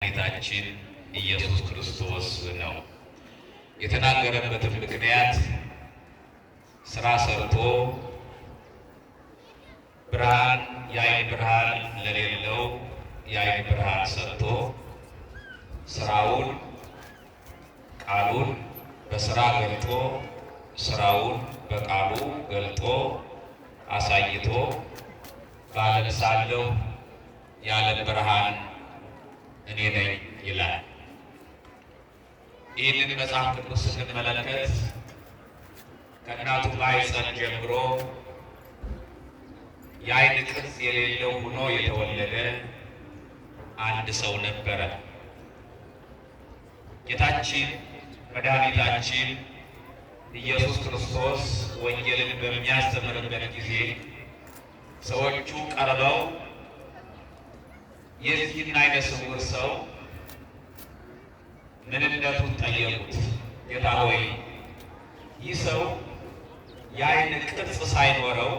ጌታችን ኢየሱስ ክርስቶስ ነው። የተናገረበትም ምክንያት ስራ ሰርቶ ብርሃን የዓይን ብርሃን ለሌለው የዓይን ብርሃን ሰጥቶ ስራውን ቃሉን በስራ ገልጦ ስራውን በቃሉ ገልጦ አሳይቶ በዓለም ሳለሁ የዓለም ብርሃን እኔ ነኝ ይላል። ይህንን መጽሐፍ ቅዱስ ስንመለከት ከእናቱ ማኅፀን ጀምሮ የዓይን ቅርጽ የሌለው ሆኖ የተወለደ አንድ ሰው ነበረ። ጌታችን መድኃኒታችን ኢየሱስ ክርስቶስ ወንጌልን በሚያስተምርበት ጊዜ ሰዎቹ ቀርበው የዚህን ዓይነ ስውር ሰው ምንነቱን ጠየቁት። ጌታ ሆይ ይህ ሰው የዓይን ቅርጽ ሳይኖረው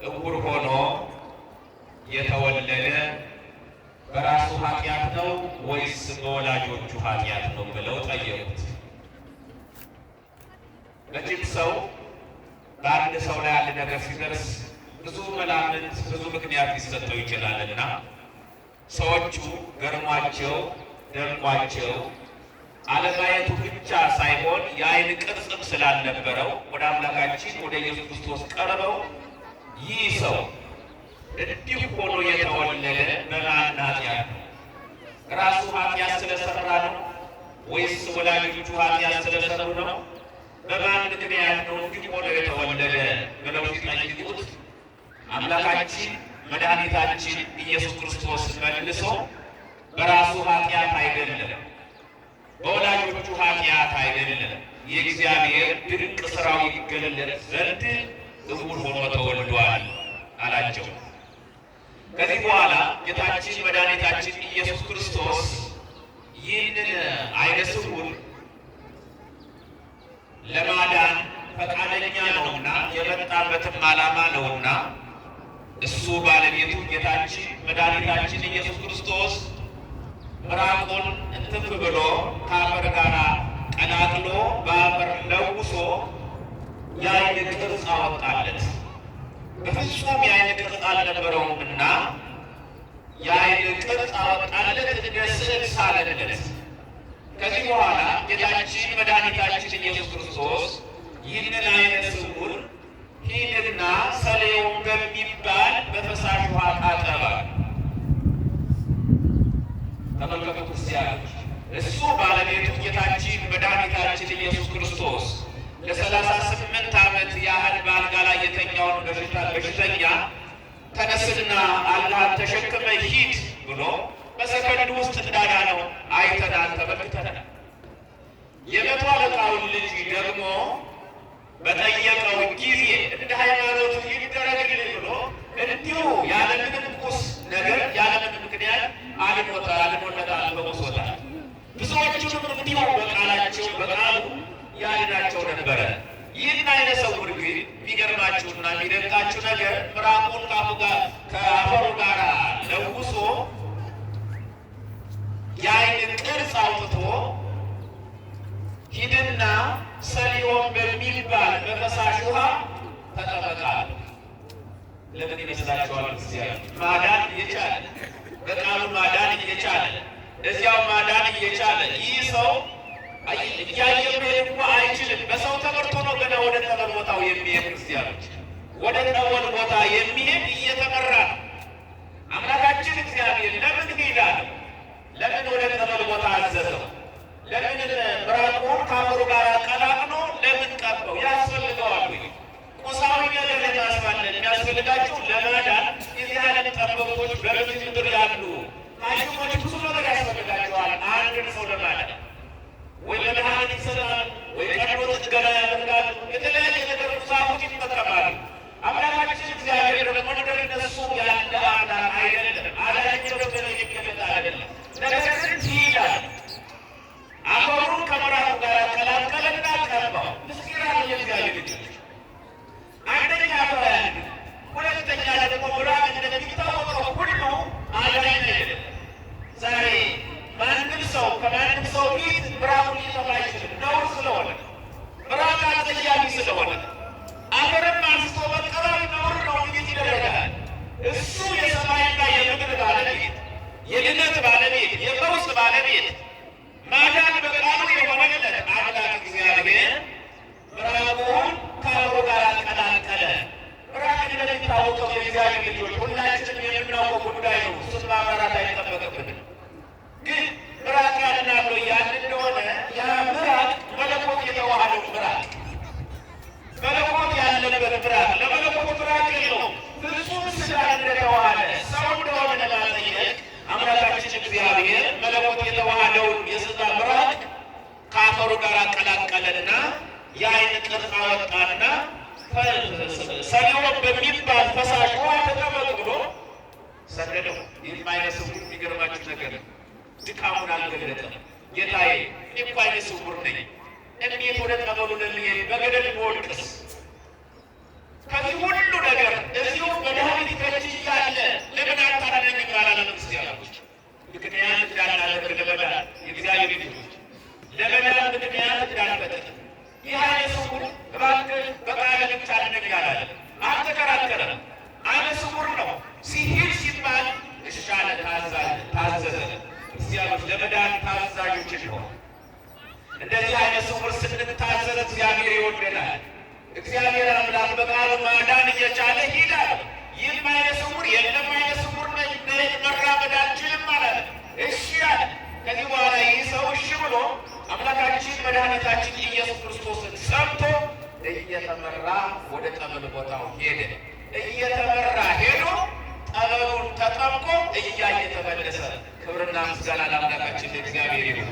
እውር ሆኖ የተወለደ በራሱ ኃጢአት ነው ወይስ በወላጆቹ ኃጢአት ነው ብለው ጠየቁት። ለዚህ ሰው በአንድ ሰው ላይ አንድ ነገር ሲደርስ ብዙ መላምት ብዙ ምክንያት ሊሰጠው ይችላልና ሰዎቹ ገርሟቸው ደንቋቸው አለማየቱ ብቻ ሳይሆን የዓይን ቅርጽም ስላልነበረው ወደ አምላካችን ወደ ኢየሱስ ክርስቶስ ቀርበው ይህ ሰው እንዲህ ሆኖ የተወለደ በማን ኃጢአት ነው? ራሱ ኃጢአት ስለሰራ ነው ወይስ ወላጆቹ ኃጢአት ስለሰሩ ነው? በማን ምክንያት ነው እንዲህ ሆኖ የተወለደ ብለው ሲጠይቁት አምላካችን መድኃኒታችን ኢየሱስ ክርስቶስ መልሶ በራሱ ኃጢአት አይደለም፣ በወላጆቹ ኃጢአት አይደለም፣ የእግዚአብሔር ድንቅ ሥራው ይገለጥ ዘንድ እውር ሆኖ ተወልዷል አላቸው። ከዚህ በኋላ ጌታችን መድኃኒታችን ኢየሱስ ክርስቶስ ይህንን ዓይነ ስውር ለማዳን ፈቃደኛ ነውና የመጣበትም ዓላማ ነውና እሱ ባለቤቱ ጌታችን መድኃኒታችን ኢየሱስ ክርስቶስ ምራቁን እንትፍ ብሎ ከአፈር ጋር ቀላቅሎ በአፈር ለውሶ የዓይን ቅርጽ አወጣለት። በፍጹም የዓይን ቅርጽ አልነበረውምና የዓይን ቅርጽ አወጣለት፣ እንደ ስዕል ሳለለት። ከዚህ በኋላ ጌታችን መድኃኒታችን ኢየሱስ ክርስቶስ ይህንን ዓይነ ስውር ሂድና ሰሌውን በሚባል በፈሳሽ ውሃ ታጠበው። ተመልከቱ ክርስቲያኖች፣ እሱ ባለቤቱ ጌታችን መድኃኒታችን ኢየሱስ ክርስቶስ ለ38 ዓመት ያህል በአልጋ ላይ የተኛውን በሽተኛ ተነስና አልጋህን ተሸክመ ሂድ ብሎ በሰከንድ ውስጥ እንዳዳነው አይተናል፣ ተመልክተናል። የመቶ አለቃውን ልጅ ደግሞ በጠየቀው ጊዜ እንደ ሃይማኖቱ ይደረግልኝ ብሎ እንዲሁ ያለምንም ቁስ ነገር ያለምንም ምክንያት አልሞተታል፣ በሞቶታል። ብዙዎቹንም እንዲሁ በቃላቸው በቃሉ ያድናቸው ነበረ። ይህን ዓይነ ስውር ግን የሚገርማችሁና የሚደንቃችሁ ነገር ምራቁን ከአፈሩ ጋር ለውሶ የዓይን ቅርጽ አውጥቶ ሂድና ሰሊሆም በሚባል በፈሳሽ ውሃ ተጠመቃል። ለምን ይመስላችኋል? ክርስቲያን ማዳን እየቻለ በቃሉ ማዳን እየቻለ እዚያው ማዳን እየቻለ ይህ ሰው እያየ መሄድ እንኳ አይችልም። በሰው ተመርቶ ነው ገና ወደ ጠበል ቦታው የሚሄድ። ክርስቲያኖች ወደ ጠበል ቦታ የሚሄድ እየተመራ ነው። አምላካችን እግዚአብሔር ለምን ሄዳል? ለምን ወደ ጠበል ቦታ አዘዘው? ለምን ምራቁን ከአፈሩ ጋር ቀላቅሎ ለምን ቀባው? ያስፈልገዋል ወይ? ቁሳዊ ነገር የሚያስፈልጋቸው ለማዳን የዚህ ዓለም ጠበብቶች በዚህ ምድር ያሉ ሐኪሞች ብዙ ነገር ያስፈልጋቸዋል። አንድን ሰው ለማዳን ወይ መድኃኒት ይሰጣሉ፣ ወይ ቀዶ ጥገና ያደርጋሉ፣ የተለያየ ነገር ቁሳቁስ ይጠቀማሉ። አምላካችን እግዚአብሔር ደግሞ ነገር እነሱ ያለ አምላክ አይደለም። አዳኛቸው ደግሞ የሚገለጥ አይደለም። ከማንም ሰው ፊት ብርሃኑ ሊጠፋ አይችልም። ነውር ስለሆነ ብርሃን አጸያፊ ስለሆነ አፈርም አንስቶ መቀበል ነውር ነው። እንዴት ይደረጋል? እሱ የሰማይና የምድር ባለቤት፣ የድነት ባለቤት፣ የፈውስ ባለቤት፣ ማዳን በቃሉ የሆነለት አምላክ እግዚአብሔር ብርሃኑን ከአፈሩ ጋር አቀላቀለ። ብርሃን እንደሚታወቀው የእግዚአብሔር ልጆች ሁላችንም የምናውቀው ጉዳይ ነው። እሱን ማብራራት አይጠበቅብንም። ግን ብርሃን ያድናል ያን እንደሆነ ያ ብርሃን መለኮት የተዋሃደው ብርሃን መለኮት ያለበት ብርሃን ለመለኮት ብርሃን የለውም። ፍጹም ሥጋ እንደተዋሃደ ሰው እንደሆነ ለማጠየቅ አምላካችን እግዚአብሔር መለኮት የተዋሃደውን የሥጋ ብርሃን ከአፈሩ ጋር አቀላቀለና የዓይን ቅርጽ አወጣና ሰሊሆም በሚባል ፈሳሽ ውሃ ተቀመጥ ብሎ ሰደደው። ይህም ዓይነ ስውር የሚገርማችሁ ነገር ድካሙን አልገለጠም። ጌታዬ እኔ እኮ ዓይነ ስውር ነኝ፣ እንዴት ወደ ጠበሉ ልሄድ? በገደል ብወድቅስ? ከዚህ ሁሉ ነገር እዚሁ መድኃኒት ከእጅ እያለ ለምን አታድነኝም አላለም ክርስቲያኖች? ምክንያት እንዳናደርግ ለመዳን የእግዚአብሔር ልጆች ለመዳን ምክንያት እንዳንፈጥር ይህ ዓይነ ስውር እባክህ በቃል ብቻ አድነኝ አላለም። አልተከራከረም። ዓይነ ስውር ነው ሲሄድ ሲባል እሺ አለ፣ ታዘዘ። ክርስቲያኖች ለመዳን ታዛዦች እንሆን። እንደዚህ ዓይነ ስውር ስንታዘዝ እግዚአብሔር ይወደናል። እግዚአብሔር አምላክ በቃሉ ማዳን እየቻለ ሂዳል። ይህም ዓይነ ስውር የለም ዓይነ ስውር ነኝ መራመድ አልችልም አላለ። እሺ አለ። ከዚህ በኋላ ይህ ሰው እሺ ብሎ አምላካችን መድኃኒታችን ኢየሱስ ክርስቶስን ሰምቶ እየተመራ ወደ ጠበል ቦታው ሄደ። እየተመራ ሄዶ ጠበሉን ተጠምቆ እያየ ተመለሰ። ክብርና ምስጋና ለአምላካችን ለእግዚአብሔር ይሁን።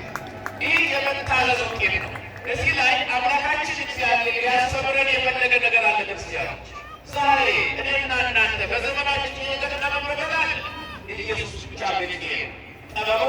ይህ የመታዘዝ ውጤት ነው። እዚህ ላይ አምላካችን እግዚአብሔር ሊያስተምረን የፈለገ ነገር አለ። ክርስቲያኖች ዛሬ እኔና እናንተ በዘመናችን የገጠመን ነገር አለ። ኢየሱስ ብቻ በቂ ጠበሉ